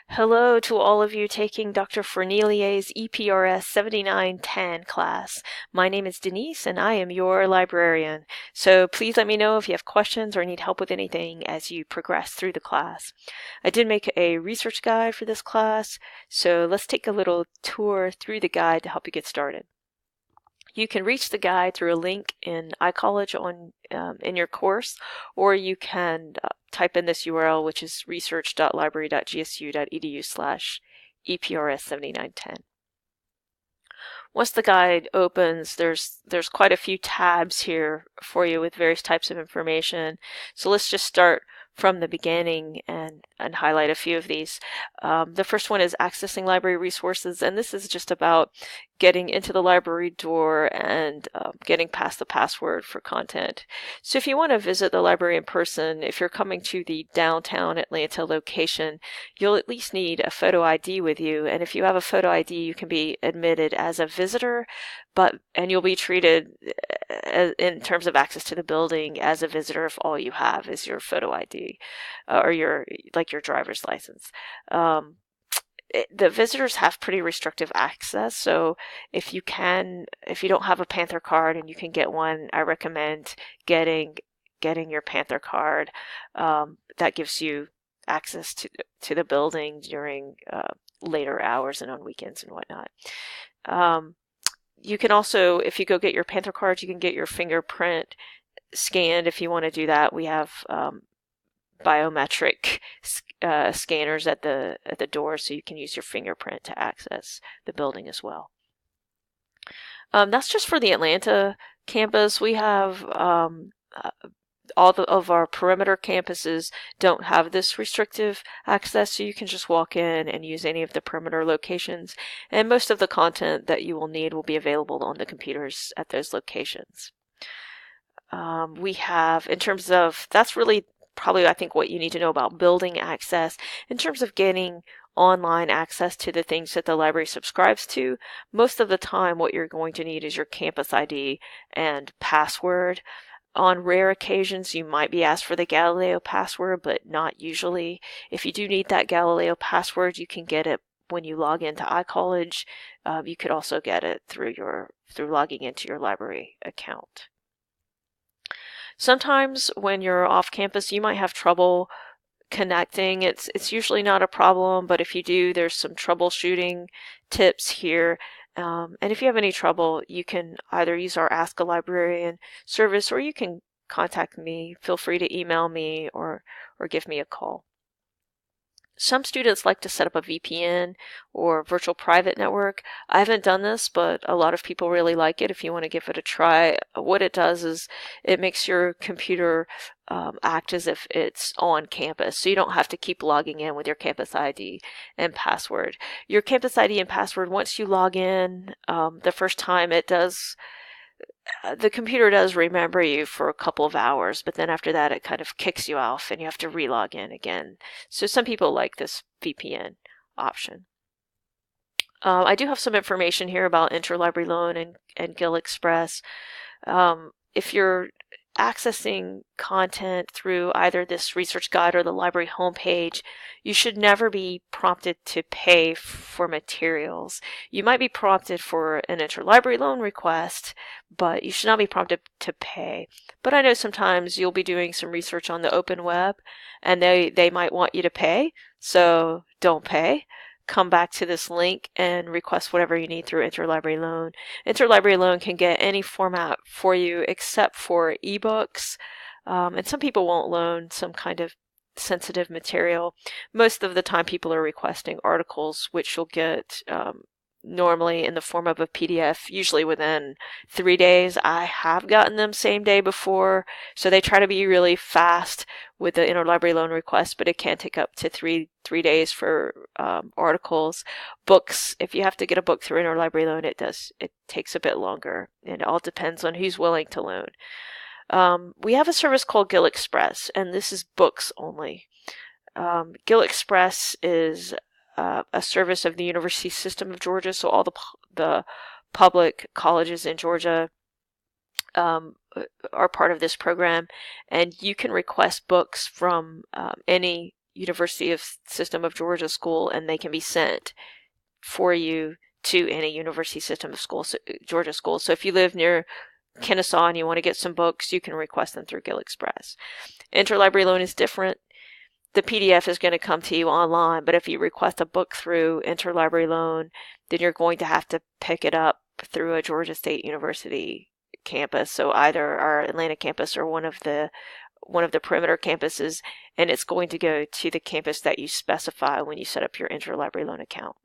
Hello to all of you taking Dr. Fernelier's EPRS 7910 class. My name is Denise and I am your librarian. So please let me know if you have questions or need help with anything as you progress through the class. I did make a research guide for this class, so let's take a little tour through the guide to help you get started. You can reach the guide through a link in iCollege in your course, or you can type in this URL, which is research.library.gsu.edu/EPRS7910. Once the guide opens, there's quite a few tabs here for you with various types of information. So let's just start from the beginning and highlight a few of these. The first one is accessing library resources, and this is just about getting into the library door and getting past the password for content. So if you want to visit the library in person, if you're coming to the downtown Atlanta location, you'll at least need a photo ID with you, and if you have a photo ID, you can be admitted as a visitor, and you'll be treated in terms of access to the building as a visitor if all you have is your photo ID or your driver's license. The visitors have pretty restrictive access, so if you don't have a Panther card and you can get one, I recommend getting your Panther card. That gives you access to the building during later hours and on weekends and whatnot. You can also, if you go get your Panther card, you can get your fingerprint scanned if you want to do that. We have biometric scanners at the door, so you can use your fingerprint to access the building as well. That's just for the Atlanta campus. We have all of our perimeter campuses don't have this restrictive access, so you can just walk in and use any of the perimeter locations, and most of the content that you will need will be available on the computers at those locations. We have, in terms of, that's really probably I think what you need to know about building access. In terms of getting online access to the things that the library subscribes to, most of the time what you're going to need is your campus ID and password. On rare occasions, you might be asked for the Galileo password, but not usually. If you do need that Galileo password, you can get it when you log into iCollege. You could also get it through logging into your library account. Sometimes when you're off campus, you might have trouble connecting. It's usually not a problem, but if you do, there's some troubleshooting tips here. And if you have any trouble, you can either use our Ask a Librarian service, or you can contact me. Feel free to email me or give me a call. Some students like to set up a VPN or virtual private network. I haven't done this, but a lot of people really like it. If you want to give it a try, what it does is it makes your computer act as if it's on campus, so you don't have to keep logging in with your campus ID and password. Your campus ID and password, once you log in the first time, the computer does remember you for a couple of hours, but then after that it kind of kicks you off and you have to re-log in again. So some people like this VPN option. I do have some information here about interlibrary loan and Gill Express. If you're accessing content through either this research guide or the library homepage, you should never be prompted to pay for materials. You might be prompted for an interlibrary loan request, but you should not be prompted to pay. But I know sometimes you'll be doing some research on the open web and they might want you to pay, so don't pay. Come back to this link and request whatever you need through interlibrary loan. Interlibrary loan can get any format for you except for ebooks, and some people won't loan some kind of sensitive material. Most of the time people are requesting articles, which you'll get normally in the form of a PDF, usually within 3 days. I have gotten them same day before, so they try to be really fast with the interlibrary loan request, but it can take up to three days for articles. Books, if you have to get a book through interlibrary loan, it takes a bit longer, and it all depends on who's willing to loan. We have a service called Gill Express, and this is books only. Gill Express is a service of the University System of Georgia, so all the public colleges in Georgia are part of this program, and you can request books from any University System of Georgia school, and they can be sent for you to any University System of Georgia school. So if you live near Kennesaw and you want to get some books, you can request them through Gill Express. Interlibrary loan is different. The PDF is going to come to you online, but if you request a book through Interlibrary loan, then you're going to have to pick it up through a Georgia State University campus, so either our Atlanta campus or one of the perimeter campuses, and it's going to go to the campus that you specify when you set up your interlibrary loan account.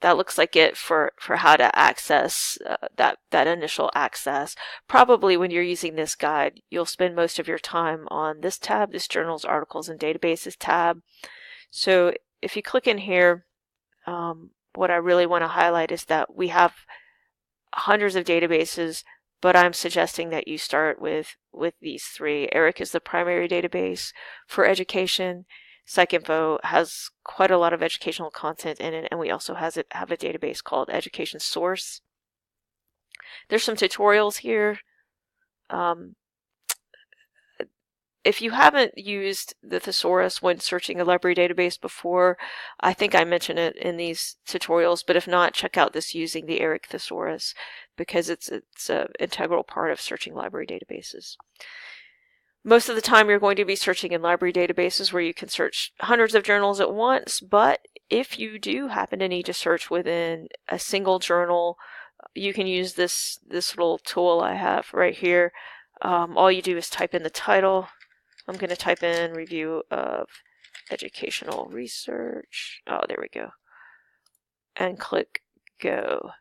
That looks like it for how to access that initial access. Probably when you're using this guide, you'll spend most of your time on this tab, this Journals, Articles, and Databases tab. So if you click in here, what I really want to highlight is that we have hundreds of databases, but I'm suggesting that you start with these three. ERIC is the primary database for education. PsycInfo has quite a lot of educational content in it, and we also have a database called Education Source. There's some tutorials here. If you haven't used the thesaurus when searching a library database before, I think I mentioned it in these tutorials, but if not, check out this Using the ERIC Thesaurus, because it's an integral part of searching library databases. Most of the time you're going to be searching in library databases where you can search hundreds of journals at once, but if you do happen to need to search within a single journal, you can use this little tool I have right here. All you do is type in the title. I'm going to type in Review of Educational Research. Oh, there we go. And click Go.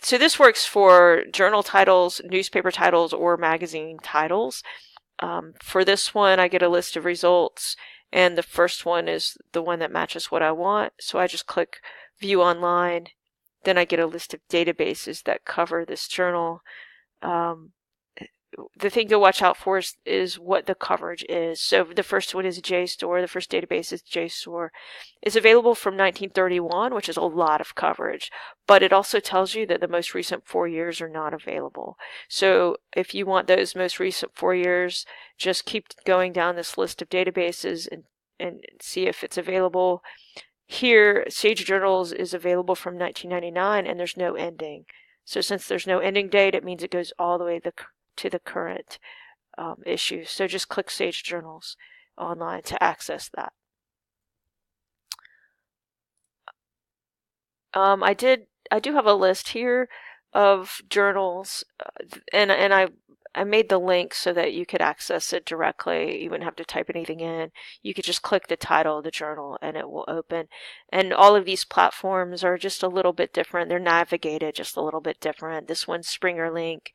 So this works for journal titles, newspaper titles, or magazine titles. For this one, I get a list of results, and the first one is the one that matches what I want. So I just click View Online. Then I get a list of databases that cover this journal. The thing to watch out for is what the coverage is. So the first one is JSTOR. The first database is JSTOR. It's available from 1931, which is a lot of coverage, but it also tells you that the most recent 4 years are not available. So if you want those most recent 4 years, just keep going down this list of databases and see if it's available. Here, Sage Journals is available from 1999, and there's no ending. So since there's no ending date, it means it goes all the way to the current issue. So just click Sage Journals online to access that. I do have a list here of journals, and I made the link so that you could access it directly. You wouldn't have to type anything in. You could just click the title of the journal and it will open. And all of these platforms are just a little bit different. They're navigated just a little bit different. This one's Springer Link.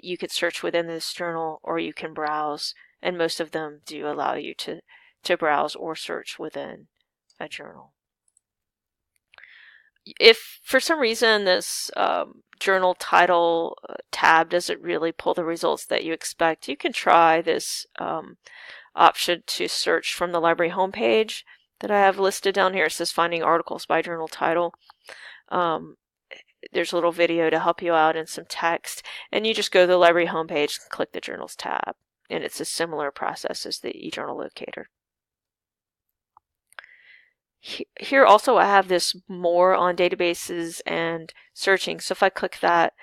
You could search within this journal, or you can browse, and most of them do allow you to browse or search within a journal. If for some reason this journal title tab doesn't really pull the results that you expect, you can try this option to search from the library homepage that I have listed down here. It says Finding Articles by Journal Title. There's a little video to help you out and some text, and you just go to the library homepage and click the Journals tab, and it's a similar process as the eJournal Locator. Here also I have this More on Databases and Searching, so if I click that,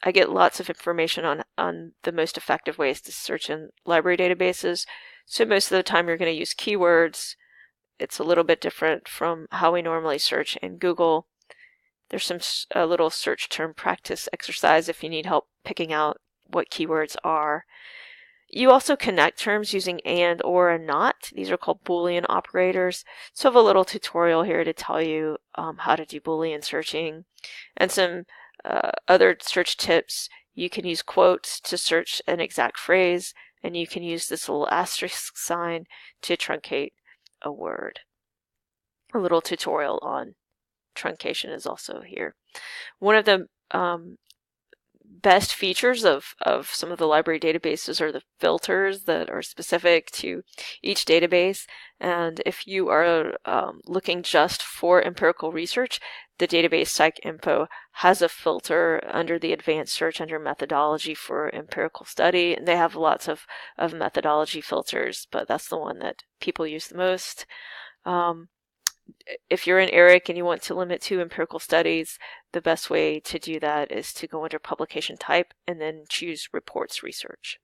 I get lots of information on the most effective ways to search in library databases. So most of the time you're going to use keywords. It's a little bit different from how we normally search in Google. There's a little search term practice exercise if you need help picking out what keywords are. You also connect terms using and, or, and not. These are called Boolean operators. So I have a little tutorial here to tell you how to do Boolean searching. And some other search tips. You can use quotes to search an exact phrase, and you can use this little asterisk sign to truncate a word. A little tutorial on truncation is also here. One of the best features of some of the library databases are the filters that are specific to each database. And if you are looking just for empirical research, the database PsycInfo has a filter under the advanced search under methodology for empirical study. And they have lots of methodology filters, but that's the one that people use the most. If you're in ERIC and you want to limit to empirical studies, the best way to do that is to go under publication type and then choose reports research.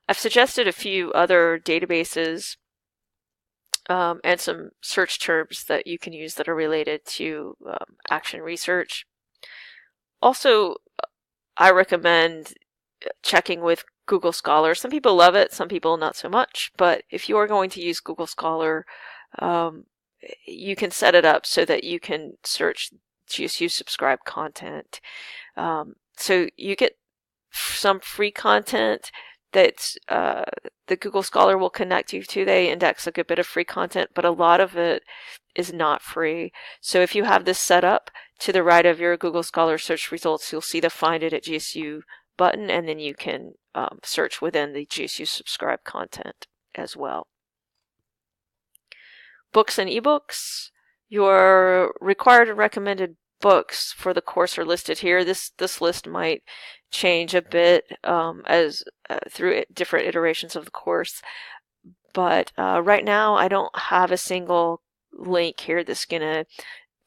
I've suggested a few other databases and some search terms that you can use that are related to action research. Also, I recommend checking with Google Scholar. Some people love it, some people not so much, but if you are going to use Google Scholar, you can set it up so that you can search GSU subscribed content. So you get some free content that the Google Scholar will connect you to. They index a good bit of free content, but a lot of it is not free. So if you have this set up, to the right of your Google Scholar search results, you'll see the Find It at GSU button, and then you can search within the GSU subscribed content as well. Books and ebooks. Your required and recommended books for the course are listed here. This list might change a bit as through different iterations of the course, but right now I don't have a single link here that's going to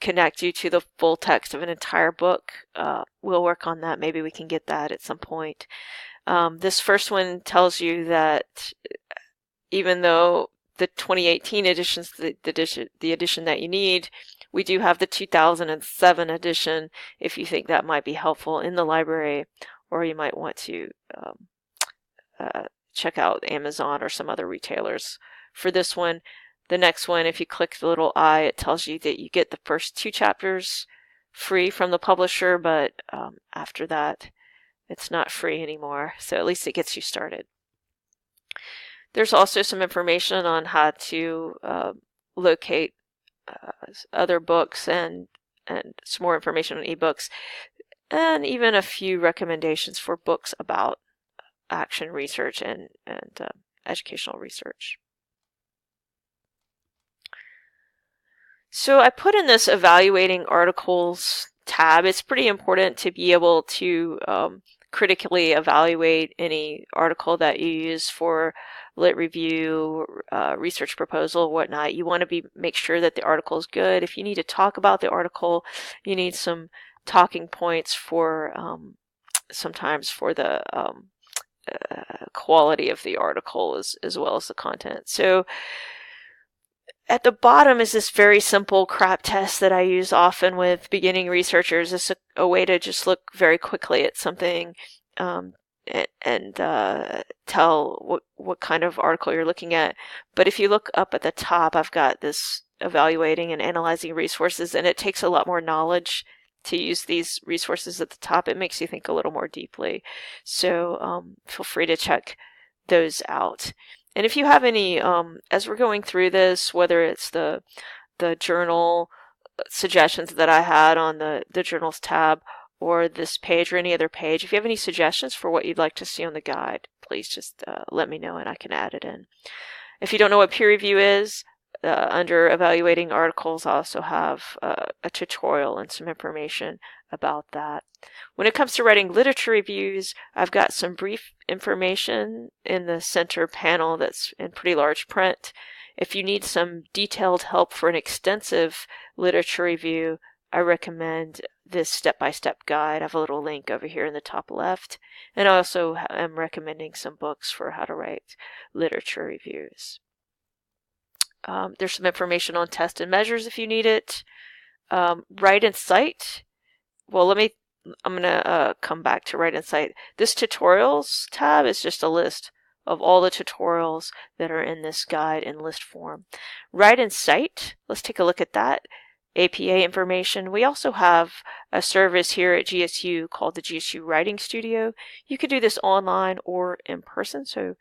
connect you to the full text of an entire book. We'll work on that. Maybe we can get that at some point. This first one tells you that even though the 2018 edition's the edition that you need, we do have the 2007 edition if you think that might be helpful in the library, or you might want to check out Amazon or some other retailers for this one. The next one, if you click the little I, it tells you that you get the first 2 chapters free from the publisher, but after that, it's not free anymore. So at least it gets you started. There's also some information on how to locate other books and some more information on ebooks, and even a few recommendations for books about action research and educational research. So I put in this evaluating articles tab. It's pretty important to be able to critically evaluate any article that you use for lit review, research proposal, whatnot. You want to make sure that the article is good. If you need to talk about the article, you need some talking points for sometimes for the quality of the article as well as the content. So at the bottom is this very simple CRAP test that I use often with beginning researchers. It's a way to just look very quickly at something and tell what kind of article you're looking at. But if you look up at the top, I've got this evaluating and analyzing resources, and it takes a lot more knowledge to use these resources at the top. It makes you think a little more deeply. So feel free to check those out. And if you have any, as we're going through this, whether it's the journal suggestions that I had on the journals tab, or this page or any other page, if you have any suggestions for what you'd like to see on the guide, please just let me know and I can add it in. If you don't know what peer review is, under evaluating articles, I also have a tutorial and some information about that. When it comes to writing literature reviews, I've got some brief information in the center panel that's in pretty large print. If you need some detailed help for an extensive literature review, I recommend this step-by-step guide. I have a little link over here in the top left. And I also am recommending some books for how to write literature reviews. There's some information on test and measures if you need it. Write and cite. Well, I'm going to come back to Write and Cite. This tutorials tab is just a list of all the tutorials that are in this guide in list form. Write and Cite, let's take a look at that. APA information. We also have a service here at GSU called the GSU Writing Studio. You could do this online or in person, so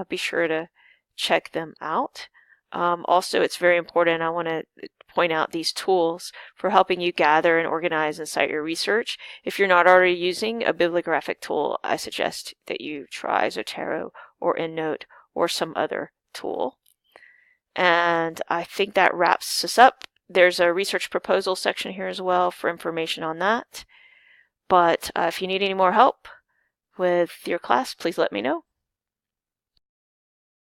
be sure to check them out. Also, it's very important. I want to point out these tools for helping you gather and organize and cite your research. If you're not already using a bibliographic tool, I suggest that you try Zotero or EndNote or some other tool. And I think that wraps us up. There's a research proposal section here as well for information on that. But if you need any more help with your class, please let me know.